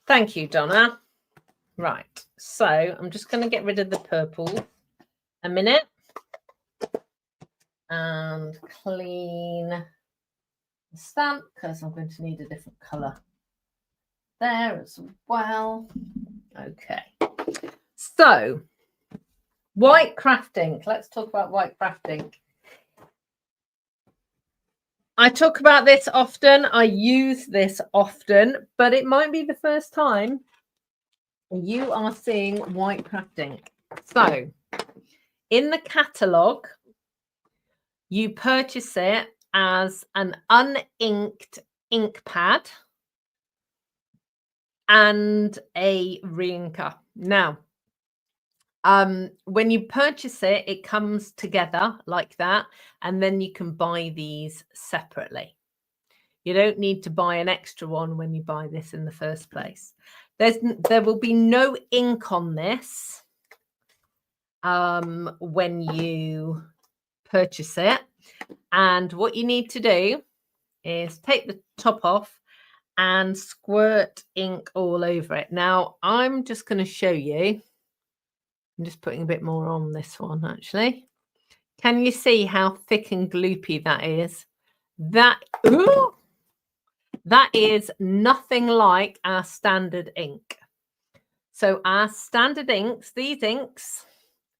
Thank you, Donna. Right. So I'm just going to get rid of the purple a minute and clean the stamp because I'm going to need a different colour there as well. Okay. So white craft ink. Let's talk about white craft ink. I talk about this often. I use this often, but it might be the first time you are seeing white craft ink. So in the catalogue, you purchase it as an uninked ink pad and a reinker. Now, when you purchase it, it comes together like that, and then you can buy these separately. You don't need to buy an extra one when you buy this in the first place. There will be no ink on this when you purchase it. And what you need to do is take the top off and squirt ink all over it. Now, I'm just going to show you. I'm just putting a bit more on this one, actually. Can you see how thick and gloopy that is? That is nothing like our standard ink. So our standard inks, these inks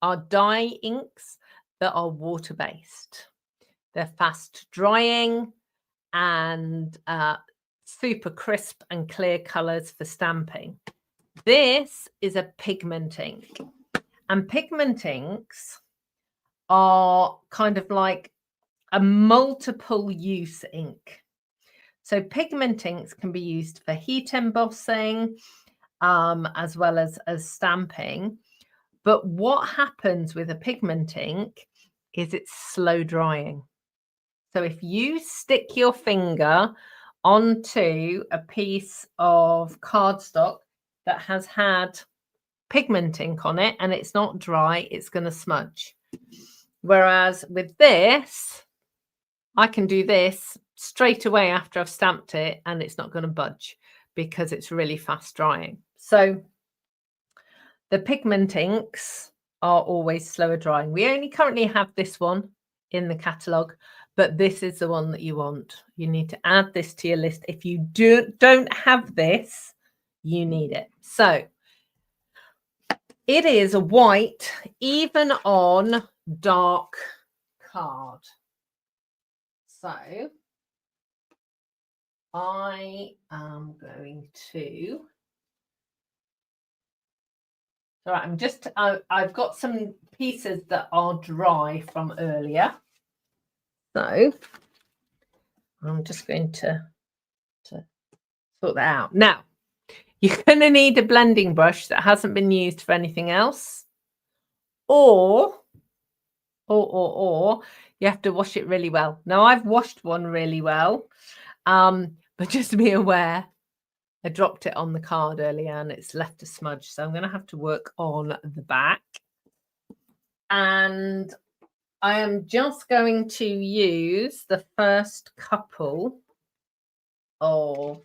are dye inks that are water-based. They're fast drying and super crisp and clear colours for stamping. This is a pigment ink. And pigment inks are kind of like a multiple use ink. So pigment inks can be used for heat embossing as well as stamping. But what happens with a pigment ink is it's slow drying. So if you stick your finger onto a piece of cardstock that has had pigment ink on it and it's not dry, it's going to smudge. Whereas with this, I can do this straight away after I've stamped it and it's not going to budge because it's really fast drying. So the pigment inks are always slower drying. We only currently have this one in the catalogue, but this is the one that you want. You need to add this to your list. If you don't have this, you need it. So it is a white, even on dark card. So I am going to... All right, I've got some pieces that are dry from earlier. So I'm just going to sort that out. Now, you're going to need a blending brush that hasn't been used for anything else. Or you have to wash it really well. Now, I've washed one really well, but just to be aware, I dropped it on the card earlier and it's left a smudge. So I'm going to have to work on the back. And I am just going to use the first couple of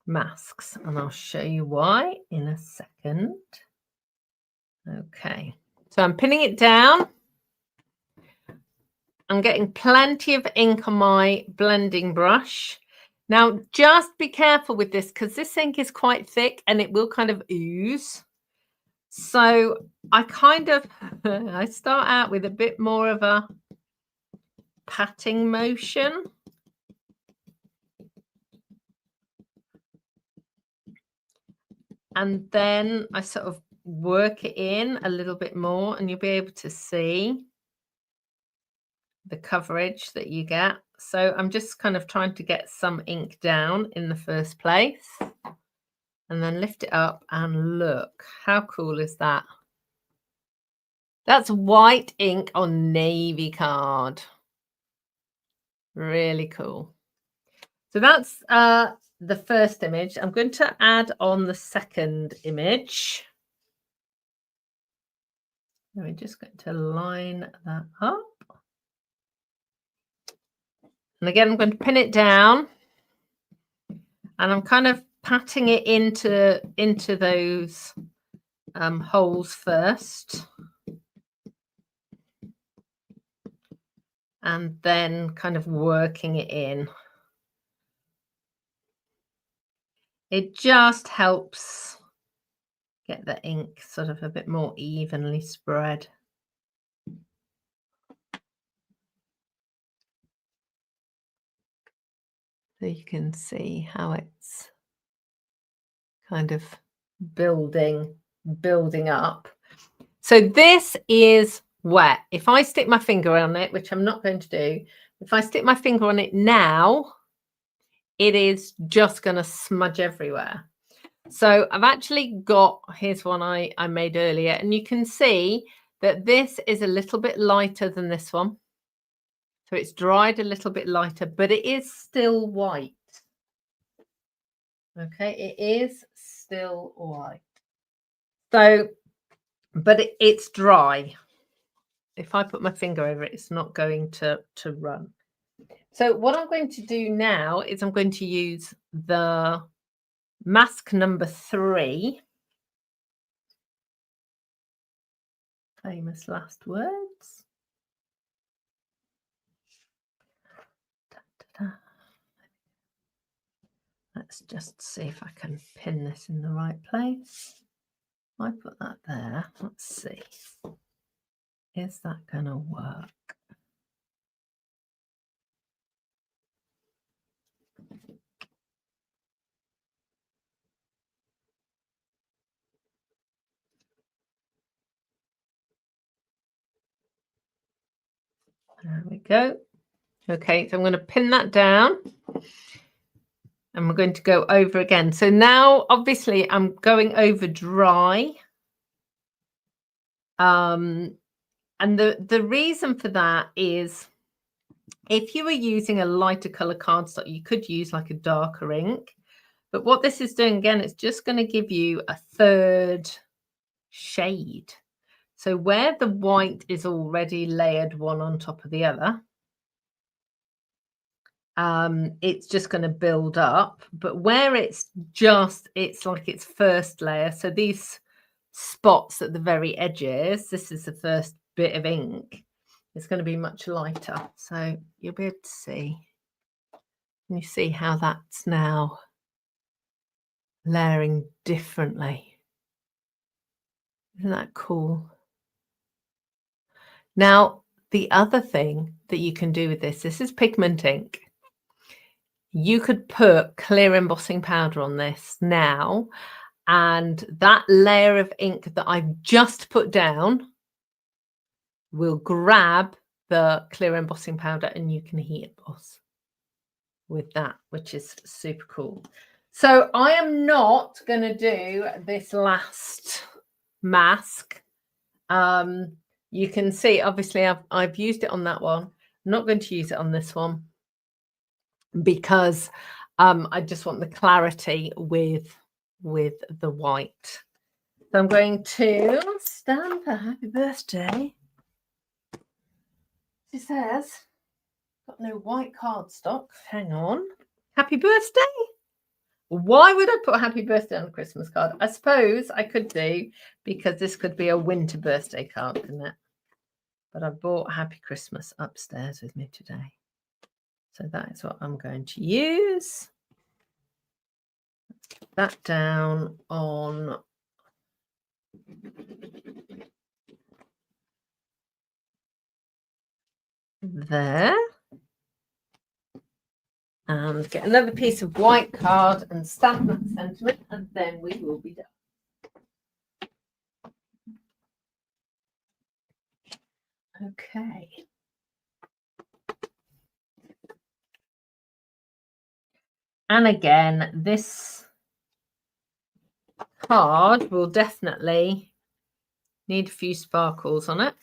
masks, and I'll show you why in a second. Okay, so I'm pinning it down. I'm getting plenty of ink on my blending brush. Now, just be careful with this because this ink is quite thick and it will kind of ooze. So I I start out with a bit more of a patting motion. And then I sort of work it in a little bit more and you'll be able to see the coverage that you get. So I'm just kind of trying to get some ink down in the first place. and then lift it up and look. How cool is that? That's white ink on navy card. Really cool. So that's the first image. I'm going to add on the second image. We're just going to line that up. And again, I'm going to pin it down. And I'm kind of patting it into those holes first. And then kind of working it in. It just helps get the ink sort of a bit more evenly spread. So you can see how it's kind of building up. So this is wet. If I stick my finger on it, which I'm not going to do, if I stick my finger on it now, it is just going to smudge everywhere. So I've actually got, here's one I made earlier, and you can see that this is a little bit lighter than this one. So it's dried a little bit lighter, but it is still white. Okay, it is still white. So, but it's dry. If I put my finger over it, it's not going to run. So what I'm going to do now is I'm going to use the mask number 3. Famous last words. Let's just see if I can pin this in the right place. I put that there. Let's see. Is that going to work? There we go. Okay, so I'm going to pin that down. And we're going to go over again. So now, obviously, I'm going over dry. And the reason for that is if you were using a lighter color cardstock, you could use like a darker ink. But what this is doing, again, it's just going to give you a third shade. So where the white is already layered one on top of the other, it's just going to build up. But where it's like its first layer. So these spots at the very edges, this is the first bit of ink. It's going to be much lighter. So you'll be able to see. Can you see how that's now layering differently? Isn't that cool? Now, the other thing that you can do with this is pigment ink. You could put clear embossing powder on this now, and that layer of ink that I've just put down will grab the clear embossing powder and you can heat emboss with that, which is super cool. So I am not going to do this last mask. You can see, obviously, I've used it on that one. I'm not going to use it on this one because I just want the clarity with the white. So I'm going to stamp a happy birthday. She says, got no white cardstock. Hang on. Happy birthday. Why would I put happy birthday on a Christmas card? I suppose I could do, because this could be a winter birthday card, couldn't it? But I bought Happy Christmas upstairs with me today. So that is what I'm going to use. Put that down on there. And get another piece of white card and stamp that sentiment, and then we will be done. Okay. And again, this card will definitely need a few sparkles on it.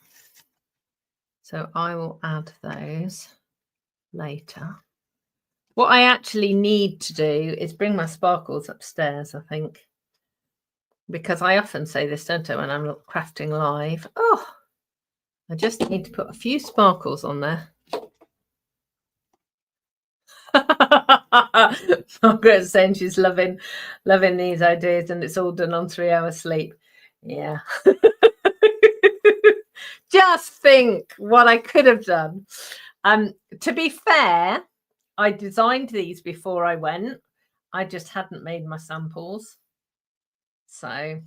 So I will add those later. What I actually need to do is bring my sparkles upstairs, I think. Because I often say this, don't I, when I'm crafting live. Oh, I just need to put a few sparkles on there. Margaret's saying she's loving these ideas, and it's all done on 3 hours sleep. Yeah. Just think what I could have done. To be fair, I designed these before I went. I just hadn't made my samples. So,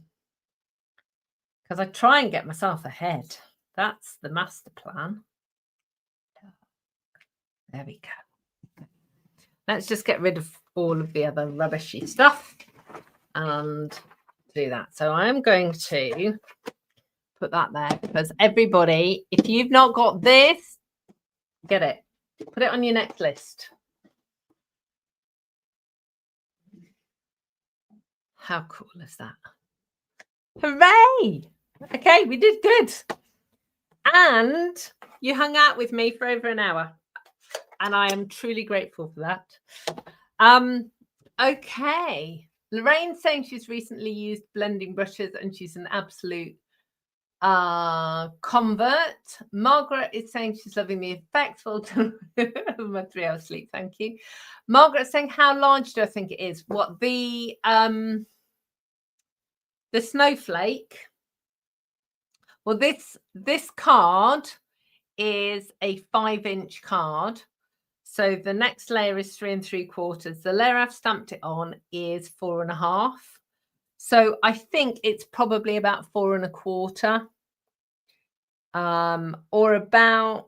because I try and get myself ahead. That's the master plan. There we go. Let's just get rid of all of the other rubbishy stuff and do that. So I'm going to put that there because everybody, if you've not got this, get it. Put it on your next list. How cool is that? Hooray! Okay, we did good. And you hung out with me for over an hour. And I am truly grateful for that. Okay. Lorraine's saying she's recently used blending brushes and she's an absolute convert. Margaret is saying she's loving the effects. Well done. My 3 hours sleep, thank you. Margaret's saying, how large do I think it is? What, the Snowflake? Well, this card is a 5-inch card. So the next layer is 3 3/4. The layer I've stamped it on is 4 1/2. So I think it's probably about 4 1/4, or about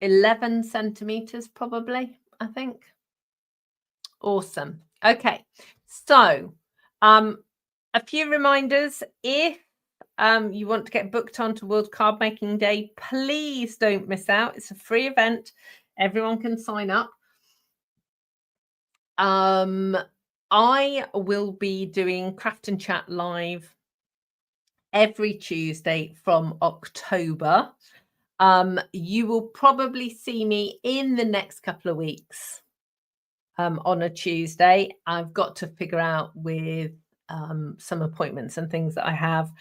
11 centimeters, probably, I think. Awesome. Okay. So a few reminders. If you want to get booked onto World Card Making Day, please don't miss out. It's a free event. Everyone can sign up. I will be doing Craft and Chat live every Tuesday from October. You will probably see me in the next couple of weeks on a Tuesday. I've got to figure out with some appointments and things that I have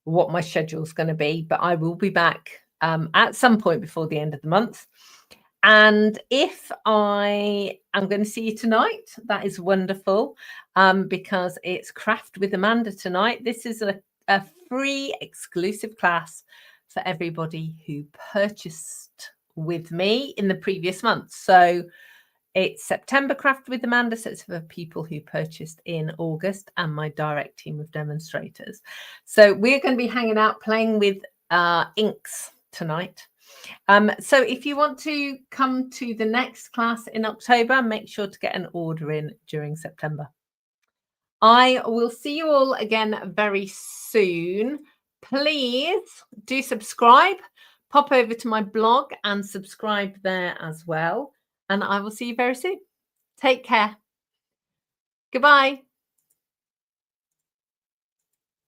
what my schedule is going to be, but I will be back at some point before the end of the month. And if I am going to see you tonight, that is wonderful, because it's Craft with Amanda tonight. This is a free exclusive class for everybody who purchased with me in the previous month. So it's September Craft with Amanda, so it's for people who purchased in August and my direct team of demonstrators. So we're going to be hanging out playing with inks tonight. So if you want to come to the next class in October, make sure to get an order in during September. I will see you all again very soon. Please do subscribe. Pop over to my blog and subscribe there as well. And I will see you very soon. Take care. Goodbye.